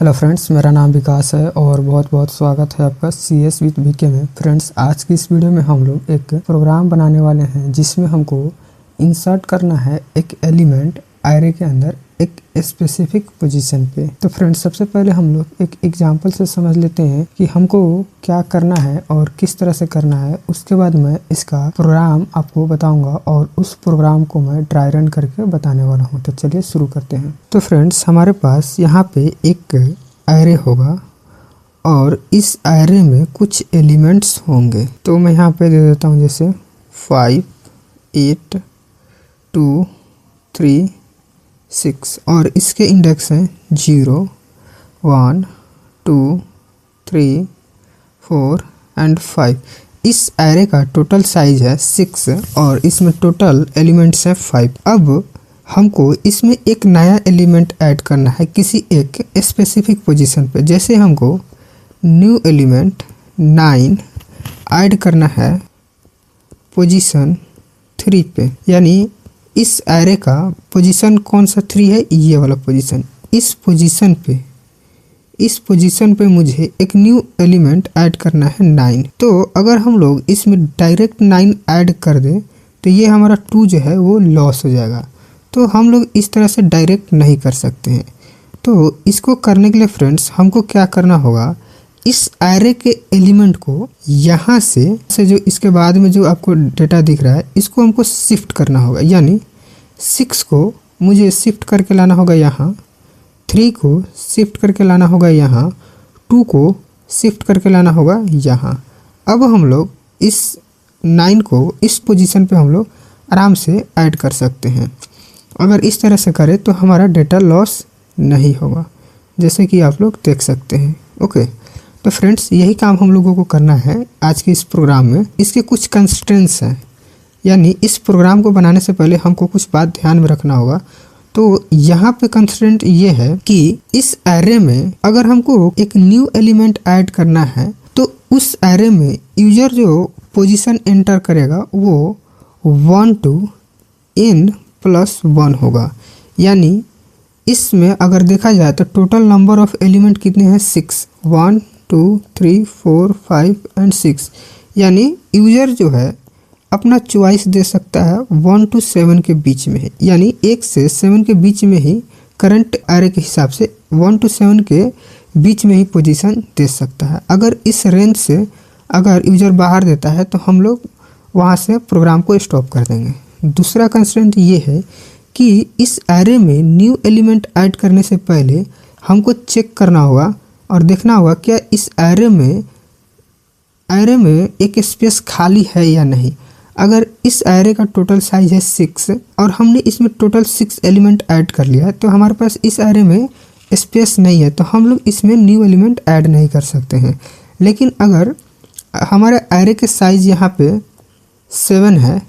Hello friends, मेरा नाम विकास है और बहुत बहुत स्वागत है आपका CS विद VK में। फ्रेंड्स, आज की इस वीडियो में हम लोग एक प्रोग्राम बनाने वाले हैं जिसमें हमको इंसर्ट करना है एक एलिमेंट एरे के अंदर एक स्पेसिफिक पोजीशन पे। तो फ्रेंड्स, सबसे पहले हम लोग एक एग्जांपल से समझ लेते हैं कि हमको क्या करना है और किस तरह से करना है। उसके बाद मैं इसका प्रोग्राम आपको बताऊंगा और उस प्रोग्राम को मैं ड्राई रन करके बताने वाला हूं। तो चलिए शुरू करते हैं। तो फ्रेंड्स, हमारे पास यहाँ पे एक एरे होगा और इस एरे में कुछ एलिमेंट्स होंगे। तो मैं यहाँ पे दे देता हूँ जैसे 5, 8, 2, 3, 6 और इसके इंडेक्स हैं 0, 1, 2, 3, 4 एंड 5। इस एरे का टोटल साइज है 6 और इसमें टोटल एलिमेंट्स हैं 5। अब हमको इसमें एक नया एलिमेंट ऐड करना है किसी एक स्पेसिफिक पोजीशन पे। जैसे हमको न्यू एलिमेंट 9 ऐड करना है पोजीशन 3 पे, यानी इस एरे का पोजीशन कौन सा 3 है, ये वाला पोजीशन। इस पोजीशन पे मुझे एक न्यू एलिमेंट ऐड करना है 9। तो अगर हम लोग इसमें डायरेक्ट 9 ऐड कर दें तो ये हमारा 2 जो है वो लॉस हो जाएगा। तो हम लोग इस तरह से डायरेक्ट नहीं कर सकते हैं। तो इसको करने के लिए फ्रेंड्स, हमको क्या करना होगा, इस एरे के एलिमेंट को यहाँ से जो इसके बाद में जो आपको डेटा दिख रहा है इसको हमको शिफ्ट करना होगा। यानी 6 को मुझे शिफ्ट करके लाना होगा यहाँ, 3 को शिफ्ट करके लाना होगा यहाँ, 2 को शिफ्ट करके लाना होगा यहाँ। अब हम लोग इस 9 को इस पोजीशन पे हम लोग आराम से ऐड कर सकते हैं। अगर इस तरह से करें तो हमारा डेटा लॉस नहीं होगा, जैसे कि आप लोग देख सकते हैं। ओके, तो फ्रेंड्स, यही काम हम लोगों को करना है आज के इस प्रोग्राम में। इसके कुछ कंस्ट्रेंट्स हैं, यानी इस प्रोग्राम को बनाने से पहले हमको कुछ बात ध्यान में रखना होगा। तो यहाँ पे कंस्ट्रेंट ये है कि इस एरे में अगर हमको एक न्यू एलिमेंट ऐड करना है तो उस एरे में यूजर जो पोजीशन एंटर करेगा वो 1 to n+1 होगा। यानी इसमें अगर देखा जाए तो टोटल नंबर ऑफ एलिमेंट कितने हैं, 6, 1, 2, 3, 4, 5 एंड 6। यानी यूजर जो है अपना चॉइस दे सकता है 1 to 7 के बीच में है, यानी 1 से 7 के बीच में ही करंट एरे के हिसाब से 1 to 7 के बीच में ही पोजीशन दे सकता है। अगर इस रेंज से अगर यूजर बाहर देता है तो हम लोग वहाँ से प्रोग्राम को स्टॉप कर देंगे। दूसरा कंस्ट्रेंट ये है कि इस एरे में न्यू एलिमेंट ऐड करने से पहले हमको चेक करना होगा और देखना होगा क्या इस एरे में एक स्पेस खाली है या नहीं। अगर इस एरे का टोटल साइज है 6 और हमने इसमें टोटल 6 एलिमेंट ऐड कर लिया है तो हमारे पास इस एरे में स्पेस नहीं है, तो हम लोग इसमें न्यू एलिमेंट ऐड नहीं कर सकते हैं। लेकिन अगर हमारे एरे के साइज यहाँ पे 7 है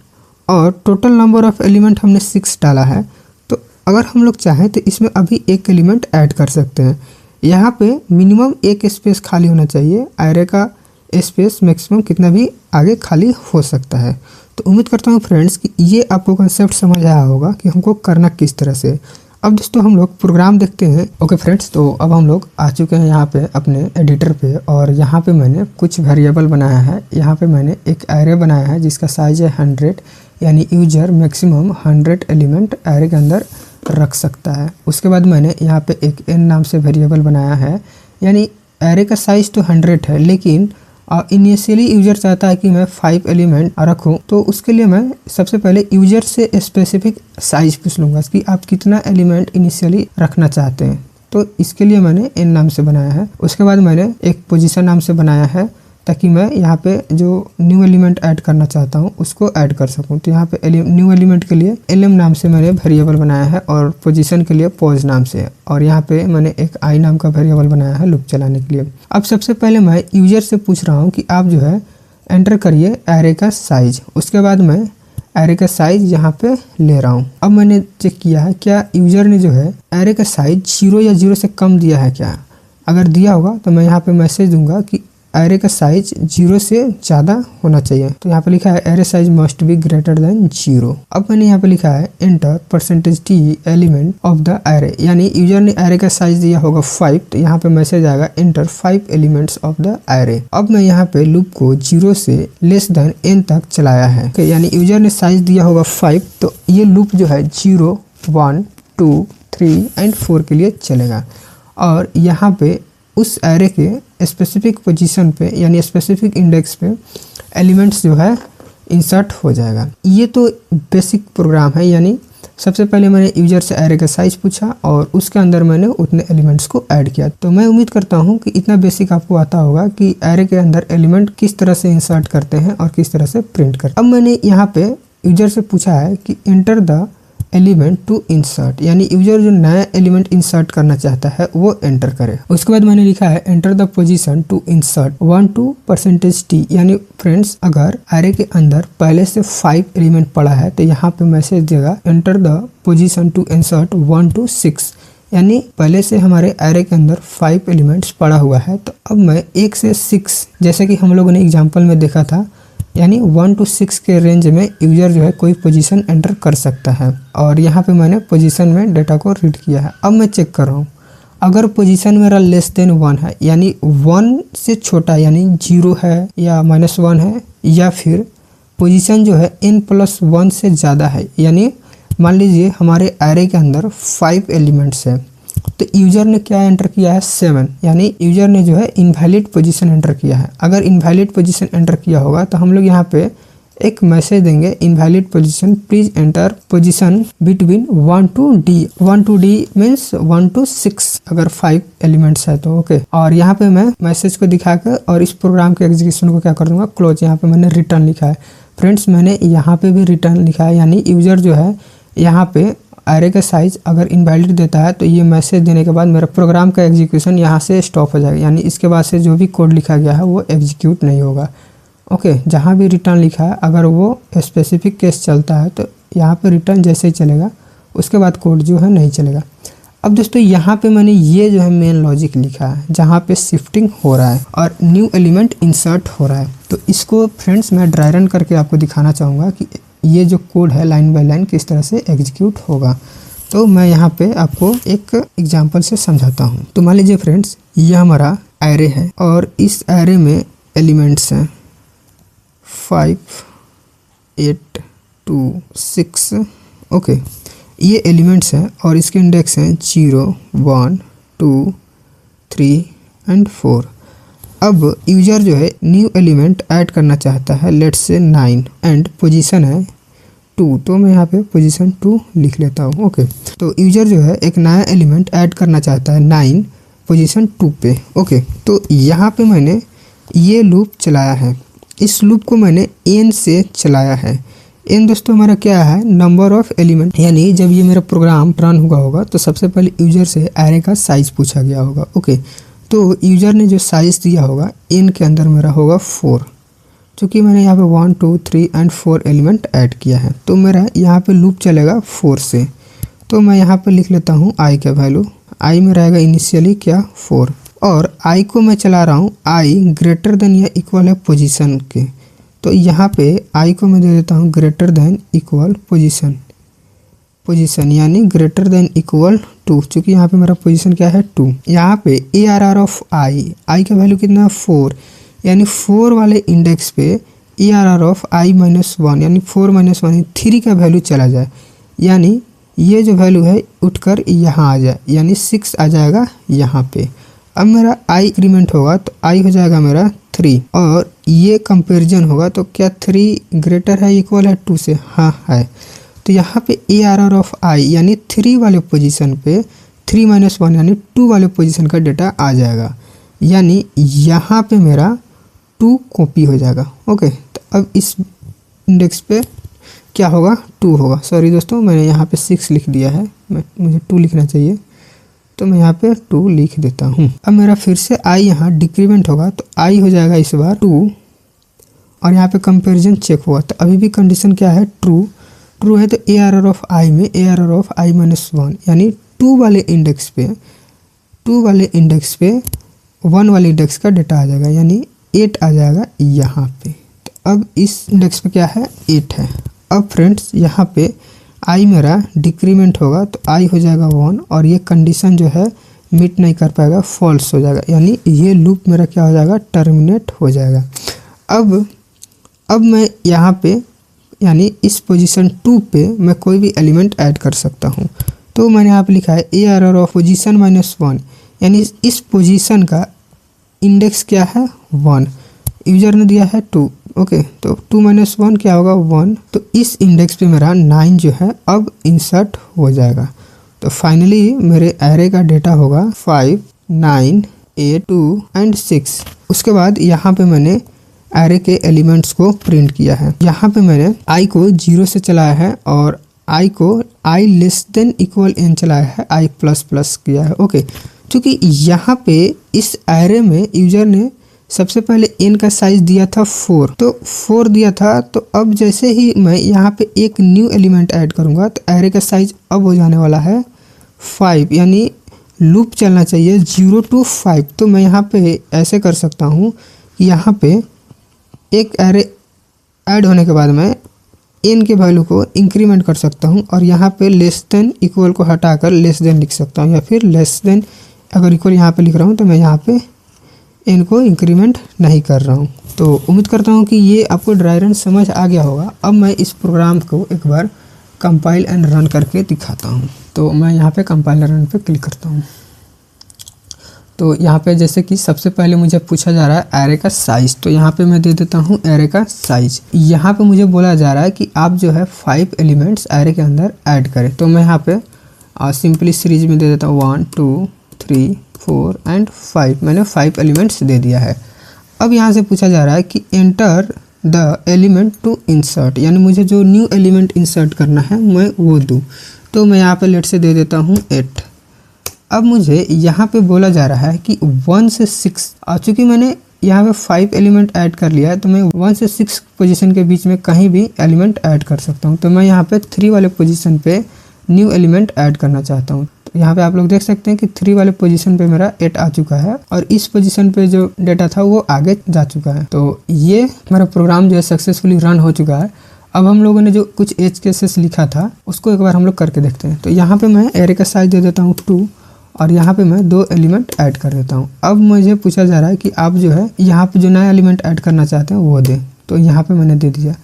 और टोटल नंबर ऑफ एलिमेंट हमने 6 डाला है, तो अगर हम लोग चाहें तो इसमें अभी एक एलिमेंट ऐड कर सकते हैं। यहाँ पे मिनिमम एक स्पेस खाली होना चाहिए, एरे का स्पेस मैक्सिमम कितना भी आगे खाली हो सकता है। तो उम्मीद करता हूँ फ्रेंड्स कि ये आपको कंसेप्ट समझ आया होगा कि हमको करना किस तरह से। अब दोस्तों हम लोग प्रोग्राम देखते हैं। ओके फ्रेंड्स, तो अब हम लोग आ चुके हैं यहाँ पे अपने एडिटर पे और यहाँ पे मैंने कुछ वेरिएबल बनाया है। यहाँ पे मैंने एक एरे बनाया है जिसका साइज है 100, यानी यूजर मैक्सिमम 100 एलिमेंट एरे के अंदर रख सकता है। उसके बाद मैंने यहाँ पे एक n नाम से वेरिएबल बनाया है, यानी एरे का साइज तो 100 है लेकिन इनिशियली यूजर चाहता है कि मैं 5 एलिमेंट रखूं। तो उसके लिए मैं सबसे पहले यूजर से स्पेसिफिक साइज पूछ लूँगा कि आप कितना एलिमेंट इनिशियली रखना चाहते हैं। तो इसके लिए मैंने n नाम से बनाया है। उसके बाद मैंने एक पोजीशन नाम से बनाया है ताकि मैं यहाँ पे जो न्यू एलिमेंट ऐड करना चाहता हूँ उसको ऐड कर सकूँ। तो यहाँ पे न्यू एलिमेंट के लिए lm नाम से मैंने वेरिएबल बनाया है और पोजीशन के लिए पॉज नाम से, और यहाँ पे मैंने एक i नाम का वेरिएबल बनाया है लूप चलाने के लिए। अब सबसे पहले मैं यूजर से पूछ रहा हूँ कि आप जो है एंटर करिए एरे का साइज। उसके बाद मैं एरे का साइज यहाँ पे ले रहा हूँ। अब मैंने चेक किया है क्या यूजर ने जो है एरे का साइज 0 या 0 से कम दिया है क्या। अगर दिया होगा तो मैं यहाँ पे मैसेज दूंगा कि एरे का साइज 0 से ज़्यादा होना चाहिए। तो यहाँ पे लिखा है array size must be greater than 0। अब मैंने यहाँ पे लिखा है enter %t element of the array, यानी यूजर ने एरे का साइज दिया होगा 5, तो यहाँ पे मैसेज आएगा enter 5 elements of the array. अब मैं यहाँ पे लूप को 0 से लेस देन n तक चलाया है, यानी यूजर ने साइज दिया होगा 5, तो ये लूप जो है 0, 1, 2, 3 एंड 4 के लिए चलेगा। और यहाँ पे उस एरे के स्पेसिफिक पोजीशन पे यानी स्पेसिफिक इंडेक्स पे एलिमेंट्स जो है इंसर्ट हो जाएगा। ये तो बेसिक प्रोग्राम है, यानी सबसे पहले मैंने यूजर से एरे का साइज पूछा और उसके अंदर मैंने उतने एलिमेंट्स को ऐड किया। तो मैं उम्मीद करता हूँ कि इतना बेसिक आपको आता होगा कि एरे के अंदर एलिमेंट किस तरह से इंसर्ट करते हैं और किस तरह से प्रिंट करते हैं। अब मैंने यहाँ पे यूजर से पूछा है कि enter the element to insert, यानी यूजर जो नया एलिमेंट इंसर्ट करना चाहता है वो एंटर करे। उसके बाद मैंने लिखा है enter the position to insert 1 to %t, यानी फ्रेंड्स अगर एरे के अंदर पहले से 5 एलिमेंट पड़ा है तो यहाँ पे मैसेज देगा enter the position to insert 1 to 6, यानी पहले से हमारे एरे के अंदर 5 एलिमेंट्स पड़ा हुआ है। तो अब मैं 1 से 6 जैसे कि हम लोगों ने एग्जाम्पल में देखा था, यानी 1 to 6 के रेंज में यूजर जो है कोई पोजीशन एंटर कर सकता है। और यहाँ पे मैंने पोजीशन में डेटा को रीड किया है। अब मैं चेक कर रहा हूँ, अगर पोजीशन मेरा लेस देन 1 है, यानी 1 से छोटा यानी 0 है या -1 है, या फिर पोजीशन जो है n+1 से ज़्यादा है, यानी मान लीजिए हमारे एरे के अंदर 5 एलिमेंट्स है, तो यूजर ने क्या एंटर किया है 7, यानी यूजर ने जो है इनवैलिड पोजीशन एंटर किया है। अगर इनवैलिड पोजीशन एंटर किया होगा तो हम लोग यहाँ पे एक मैसेज देंगे invalid position please enter position between 1 to d। 1 to d means 1 to 6 अगर 5 एलिमेंट्स है तो ओके। और यहाँ पे मैं मैसेज को दिखाकर और इस प्रोग्राम के एग्जीक्यूशन को क्या कर दूंगा क्लोज। यहाँ पे मैंने रिटर्न लिखा है फ्रेंड्स, मैंने यहाँ पे भी रिटर्न लिखा है, यानी यूजर जो है यहाँ पे एरे का साइज अगर इनवैलिड देता है तो ये मैसेज देने के बाद मेरा प्रोग्राम का एग्जीक्यूशन यहाँ से स्टॉप हो जाएगा, यानी इसके बाद से जो भी कोड लिखा गया है वो एग्जीक्यूट नहीं होगा। ओके, जहाँ भी रिटर्न लिखा है अगर वो स्पेसिफिक केस चलता है तो यहाँ पे रिटर्न जैसे ही चलेगा उसके बाद कोड जो है नहीं चलेगा। अब दोस्तों यहाँ पे मैंने ये जो है मेन लॉजिक लिखा है जहाँ पे शिफ्टिंग हो रहा है और न्यू एलिमेंट इंसर्ट हो रहा है। तो इसको फ्रेंड्स मैं ड्राई रन करके आपको दिखाना चाहूँगा कि ये जो कोड है लाइन बाय लाइन किस तरह से एग्जीक्यूट होगा। तो मैं यहाँ पे आपको एक एग्जांपल से समझाता हूँ। तो मान लीजिए फ्रेंड्स ये हमारा एरे है और इस एरे में एलिमेंट्स हैं 5, 8, 2, 6। ओके, ये एलिमेंट्स हैं और इसके इंडेक्स हैं 0, 1, 2, 3 एंड 4। अब यूजर जो है न्यू एलिमेंट ऐड करना चाहता है, लेट्स से 9 एंड पोजीशन है 2, तो मैं यहाँ पे पोजीशन 2 लिख लेता हूँ। ओके, तो यूजर जो है एक नया एलिमेंट ऐड करना चाहता है 9 पोजीशन 2 पे। ओके, तो यहाँ पे मैंने ये लूप चलाया है, इस लूप को मैंने n से चलाया है। n दोस्तों हमारा क्या है नंबर ऑफ एलिमेंट, यानी जब ये मेरा प्रोग्राम रन हुआ होगा तो सबसे पहले यूजर से एरे का साइज पूछा गया होगा। ओके, तो यूजर ने जो साइज दिया होगा n के अंदर मेरा होगा 4, क्योंकि मैंने यहाँ पे 1, 2, 3 एंड 4 एलिमेंट ऐड किया है। तो मेरा यहाँ पे लूप चलेगा 4 से। तो मैं यहाँ पे लिख लेता हूँ i का वैल्यू, i में रहेगा इनिशियली क्या 4, और i को मैं चला रहा हूँ i ग्रेटर देन या इक्वल है पोजीशन के। तो यहाँ पे i को मैं दे देता हूँ ग्रेटर देन इक्वल पोजीशन यानी ग्रेटर देन इक्वल 2, चूँकि यहाँ पे मेरा पोजीशन क्या है 2। यहाँ पे ARR ऑफ i का वैल्यू कितना 4, यानी 4 वाले इंडेक्स पे ARR ऑफ i-1 यानी 4 - 1 3 का वैल्यू चला जाए, यानी ये जो वैल्यू है उठकर यहाँ आ जाए, यानी 6 आ जाएगा यहाँ पे। अब मेरा i इंक्रीमेंट होगा तो i हो जाएगा मेरा 3, और ये कंपैरिजन होगा तो क्या 3 ग्रेटर है इक्वल है 2 से, हाँ है। तो यहाँ पे ARR ऑफ i यानी 3 वाले पोजीशन पे 3 - 1 यानी 2 वाले पोजीशन का डेटा आ जाएगा, यानी यहाँ पे मेरा 2 कॉपी हो जाएगा। ओके, तो अब इस इंडेक्स पे क्या होगा 2 होगा। सॉरी दोस्तों, मैंने यहाँ पे 6 लिख दिया है, मुझे 2 लिखना चाहिए, तो मैं यहाँ पे 2 लिख देता हूँ। अब मेरा फिर से i यहाँ डिक्रीमेंट होगा तो i हो जाएगा इस बार 2, और यहाँ पे कंपैरिजन चेक हुआ तो अभी भी कंडीशन क्या है ट्रू है। तो ARR ऑफ i में ARR ऑफ i-1 यानी 2 वाले इंडेक्स पे 1 वाले इंडेक्स का डेटा आ जाएगा, यानी 8 आ जाएगा यहाँ पे। तो अब इस इंडेक्स पे क्या है 8 है। अब फ्रेंड्स यहाँ पे आई मेरा डिक्रीमेंट होगा तो आई हो जाएगा 1 और ये कंडीशन जो है मीट नहीं कर पाएगा, फॉल्स हो जाएगा, यानी ये लूप मेरा क्या हो जाएगा टर्मिनेट हो जाएगा। अब मैं यहाँ पे यानी इस पोजीशन 2 पे मैं कोई भी एलिमेंट ऐड कर सकता हूँ। तो मैंने यहाँ पे लिखा है ए एरर ऑफ पोजीशन -1, यानी इस पोजीशन का इंडेक्स क्या है 1, यूजर ने दिया है 2, ओके। तो 2 - 1 क्या होगा 1। तो इस इंडेक्स पे मेरा 9 जो है अब इंसर्ट हो जाएगा। तो फाइनली मेरे एरे का डेटा होगा 5, 9, 8, 2 एंड 6। उसके बाद यहाँ पे मैंने एरे के एलिमेंट्स को प्रिंट किया है। यहाँ पे मैंने आई को 0 से चलाया है और आई को i <= n चलाया है, i++ किया है, ओके। क्योंकि यहाँ पे इस एरे में यूजर ने सबसे पहले n का साइज दिया था 4, तो 4 दिया था। तो अब जैसे ही मैं यहाँ पे एक न्यू एलिमेंट ऐड करूँगा तो एरे का साइज अब हो जाने वाला है 5, यानी लूप चलना चाहिए 0 to 5। तो मैं यहाँ पे ऐसे कर सकता हूँ कि यहाँ पे एक एरे ऐड होने के बाद मैं n के वैल्यू को इंक्रीमेंट कर सकता हूँ और यहाँ पे <= को हटाकर <= लिख सकता हूँ, या फिर <= अगर इक्वल यहाँ पे लिख रहा हूँ तो मैं यहाँ पे n को इंक्रीमेंट नहीं कर रहा हूँ। तो उम्मीद करता हूँ कि ये आपको ड्राई रन समझ आ गया होगा। अब मैं इस प्रोग्राम को एक बार कंपाइल एंड रन करके दिखाता हूँ। तो मैं यहाँ पे कंपाइल रन पे क्लिक करता हूँ। तो यहाँ पे जैसे कि सबसे पहले मुझे पूछा जा रहा है एरे का साइज़, तो यहाँ पे मैं दे देता हूँ एरे का साइज़। यहाँ पे मुझे बोला जा रहा है कि आप जो है 5 एलिमेंट्स एरे के अंदर ऐड करें। तो मैं यहाँ पे सिंपली सीरीज में दे देता हूँ 1, 2, 3, 4 एंड 5। मैंने 5 एलिमेंट्स दे दिया है। अब यहाँ से पूछा जा रहा है कि enter the element to insert, यानी मुझे जो न्यू एलिमेंट इंसर्ट करना है मैं वो दूँ। तो मैं यहाँ पे लेट से दे देता हूँ 8। अब मुझे यहाँ पे बोला जा रहा है कि 1 से 6, चूँकि मैंने यहाँ पे 5 एलिमेंट ऐड कर लिया है तो मैं 1 से 6 पोजीशन के बीच में कहीं भी एलिमेंट ऐड कर सकता हूँ। तो मैं यहाँ पे 3 वाले पोजीशन पे न्यू एलिमेंट ऐड करना चाहता हूँ। तो यहाँ पे आप लोग देख सकते हैं कि 3 वाले पोजीशन पे मेरा 8 आ चुका है और इस पोजीशन पे जो डेटा था वो आगे जा चुका है। तो ये मेरा प्रोग्राम जो है सक्सेसफुली रन हो चुका है। अब हम लोगों ने जो कुछ एज केसेस लिखा था उसको एक बार हम लोग करके देखते हैं। तो यहाँ पे मैं एरे का साइज दे देता हूँ 2 और यहाँ पे मैं 2 एलिमेंट ऐड कर देता हूँ। अब मुझे पूछा जा रहा है कि आप जो है यहाँ पे जो नया एलिमेंट ऐड करना चाहते हैं वो दें। तो यहाँ पे मैंने दे दिया।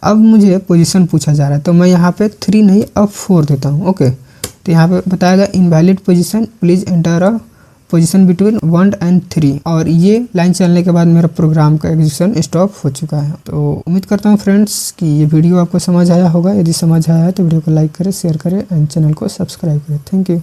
अब मुझे पोजीशन पूछा जा रहा है तो मैं यहाँ पे 3 नहीं अब 4 देता हूँ, ओके। तो यहाँ पे बताएगा invalid position, please enter a position between 1 and 3। और ये लाइन चलने के बाद मेरा प्रोग्राम का एग्जीक्यूशन स्टॉप हो चुका है। तो उम्मीद करता हूँ फ्रेंड्स कि ये वीडियो आपको समझ आया होगा। यदि समझ आया है तो वीडियो को लाइक करें, शेयर करें एंड चैनल को सब्सक्राइब करें। Thank you.